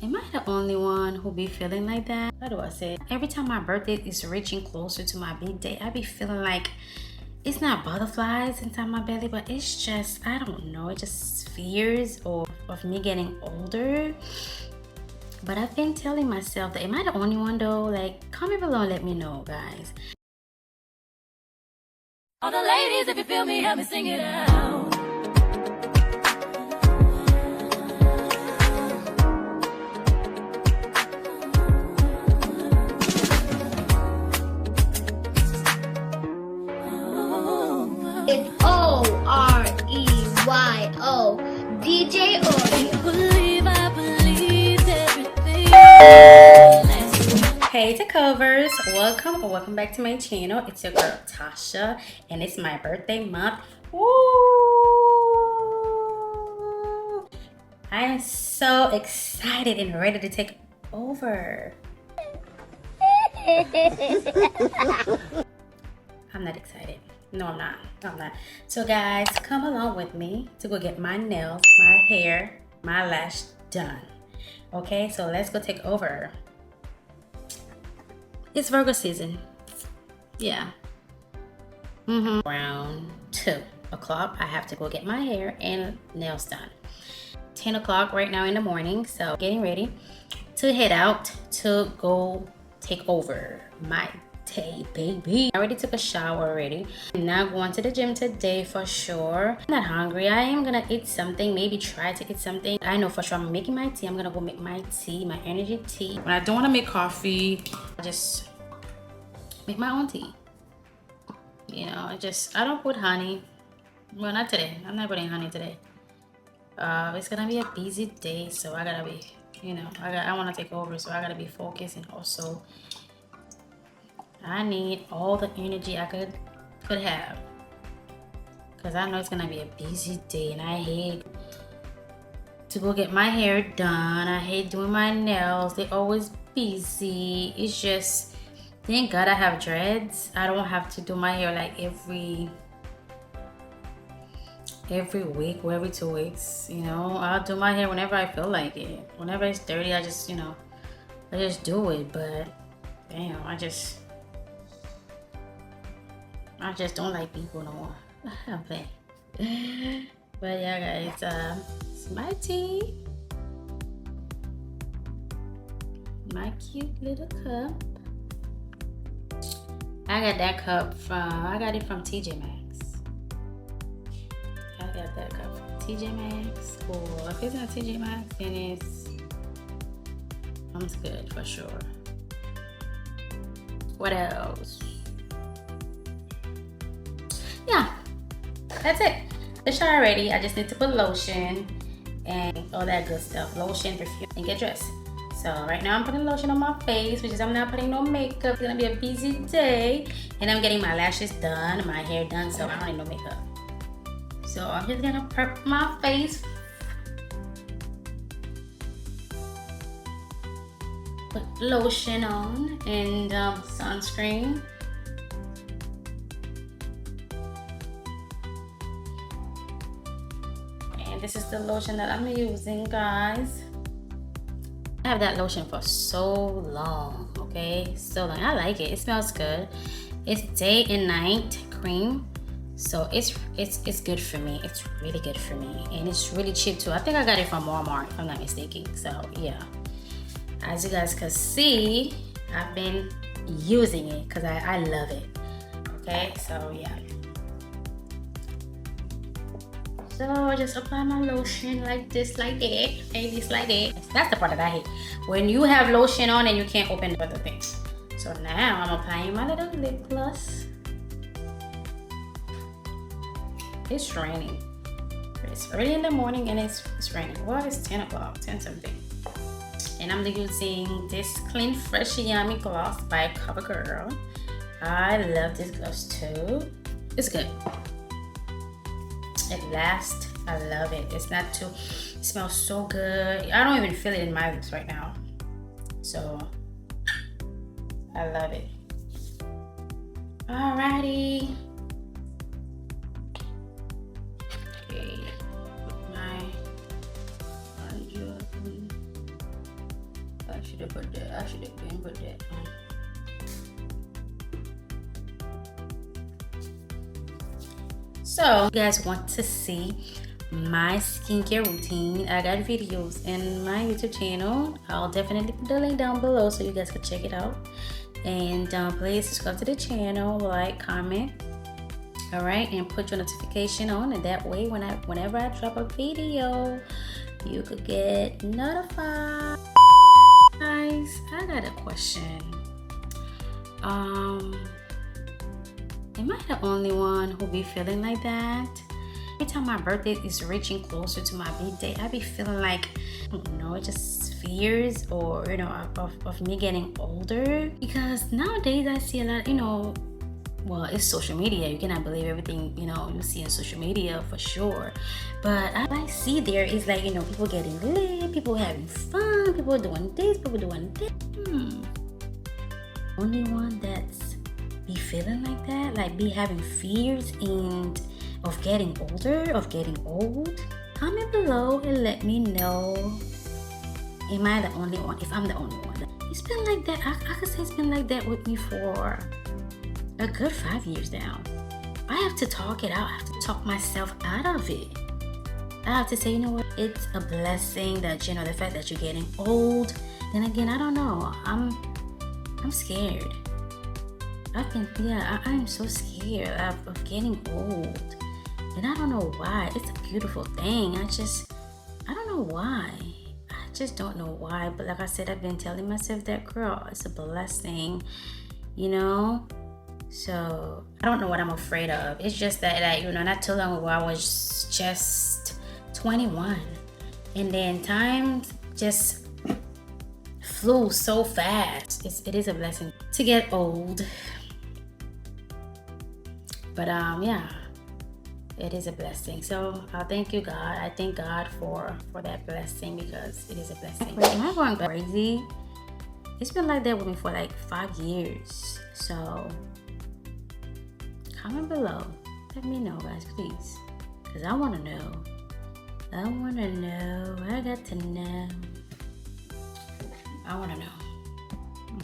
Am I the only one who be feeling like that? How do I say it? Every time my birthday is reaching closer to my big day, I be feeling like it's not butterflies inside my belly, but it's just, I don't know, it just fears of me getting older. But I've been telling myself that, am I the only one though? Like, comment below and let me know, guys. All the ladies, if you feel me, help me sing it out. It's O-R-E-Y-O, DJ I believed everything. Hey Takeovers, welcome back to my channel. It's your girl Tasha and it's my birthday month. Woo! I am so excited and ready to take over. I'm not excited. No, I'm not. So guys, come along with me to go get my nails, my hair, my lash done. Okay, so let's go take over. It's Virgo season. Yeah. Around 2 o'clock, I have to go get my hair and nails done. 10 o'clock right now in the morning, so getting ready to head out to go take over my day, baby. I already took a shower already. I'm not going to the gym today for sure. I'm not hungry. I am gonna eat something, maybe try to eat something. I know for sure I'm making my tea. I'm gonna go make my tea, my energy tea. When I don't want to make coffee, I just make my own tea. You know, I don't put honey. Well, not today. I'm not putting honey today. It's gonna be a busy day, so I gotta be, you know, I want to take over, so I gotta be focused, and also I need all the energy I could have, because I know it's gonna be a busy day, and I hate to go get my hair done. I hate doing my nails. They're always busy. It's just, thank God I have dreads. I don't have to do my hair like every week or every 2 weeks. You know, I'll do my hair whenever I feel like it. Whenever it's dirty, I just, you know, I just do it. But damn, I just don't like people no more. I'm playing. But yeah, guys, it's my tea. My cute little cup. I got that cup I got it from TJ Maxx. I got that cup from TJ Maxx. Or if it's not TJ Maxx, then it's good for sure. What else? Yeah, that's it. The shower ready. I just need to put lotion and all that good stuff. Lotion, perfume, and get dressed. So right now I'm putting lotion on my face, which is I'm not putting no makeup. It's gonna be a busy day. And I'm getting my lashes done, my hair done, so I don't need no makeup. So I'm just gonna prep my face. Put lotion on and sunscreen. And this is the lotion that I'm using, guys. I have that lotion for so long, okay? So long. I like it. It smells good. It's day and night cream, so it's good for me. It's really good for me, and it's really cheap too. I think I got it from Walmart, if I'm not mistaken. So yeah, as you guys can see, I've been using it because I love it. Okay, so yeah. So I just apply my lotion like this, like that, like this, like that. That's the part that I hate. When you have lotion on and you can't open the other thing. So now I'm applying my little lip gloss. It's raining. It's early in the morning and it's raining. Well, it's 10 o'clock, 10 something. And I'm using this Clean Fresh Yummy Gloss by CoverGirl. I love this gloss too. It's good. It lasts. I love it. It's not too, it smells so good. I don't even feel it in my lips right now. So I love it. Alrighty. Okay. Put my I should have put that. I should have been put that on. So, you guys want to see my skincare routine? I got videos in my YouTube channel. I'll definitely put the link down below so you guys can check it out. And please subscribe to the channel, like, comment, all right, and put your notification on, and that way whenever I drop a video, you could get notified. Guys, I got a question. Am I the only one who be feeling like that? Every time my birthday is reaching closer to my big day, I be feeling like, I don't know, just fears or, you know, of me getting older. Because nowadays I see a lot, you know, well, it's social media. You cannot believe everything, you know, you see on social media for sure. But I see there is like, you know, people getting lit, people having fun, people doing this, people doing that. Only one that's be feeling like that, like be having fears and of getting older, of getting old. Comment below and let me know, am I the only one? If I'm the only one, it's been like that. I could say it's been like that with me for a good 5 years now. I have to talk it out. I have to talk myself out of it. I have to say, you know what, it's a blessing that, you know, the fact that you're getting old. Then again, I don't know, I'm scared. I'm so scared of getting old. And I don't know why. It's a beautiful thing. I don't know why. I just don't know why. But like I said, I've been telling myself that, girl, it's a blessing, you know? So I don't know what I'm afraid of. It's just that, like, you know, not too long ago, I was just 21. And then time just flew so fast. It is a blessing to get old. But yeah, it is a blessing. So I thank you, God. I thank God for that blessing, because it is a blessing. Am I going crazy? It's been like that with me for like 5 years. So comment below. Let me know, guys, please. Because I want to know. I want to know. I got to know. I want to know.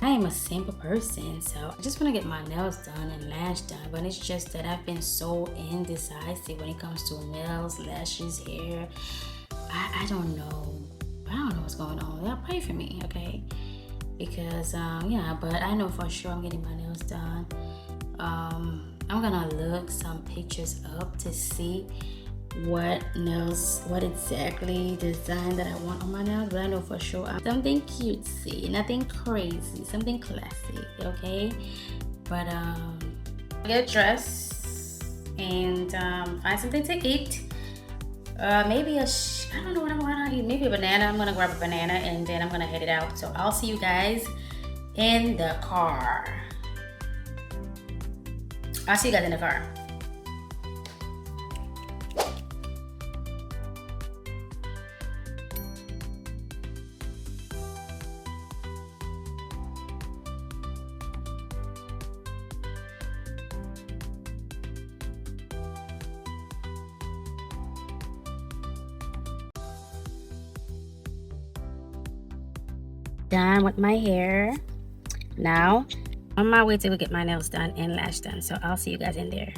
I am a simple person, so I just want to get my nails done and lash done, but it's just that I've been so indecisive when it comes to nails, lashes, hair. I don't know. I don't know what's going on. Y'all pray for me, okay? Because yeah, but I know for sure I'm getting my nails done. I'm gonna look some pictures up to see what exactly design that I want on my nails, but I know for sure something cutesy, nothing crazy, something classic, okay? But get dressed and find something to eat. Maybe I don't know what I'm gonna eat. Maybe a banana. I'm gonna grab a banana and then I'm gonna head it out. So I'll see you guys in the car. I'll see you guys in the car. Done with my hair. Now on my way to go get my nails done and lash done, so I'll see you guys in there.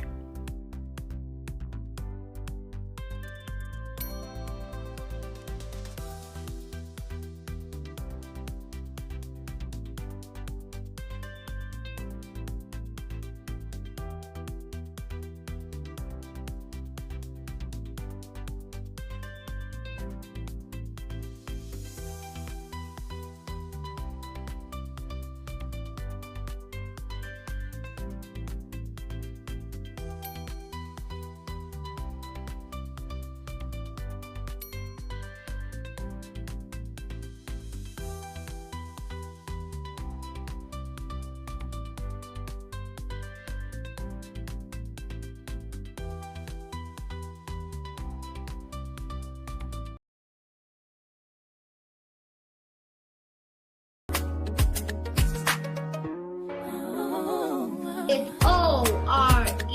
It's O-R-E-Y-O.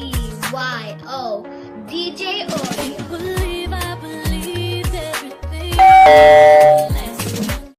DJ Oreo. I believe everything.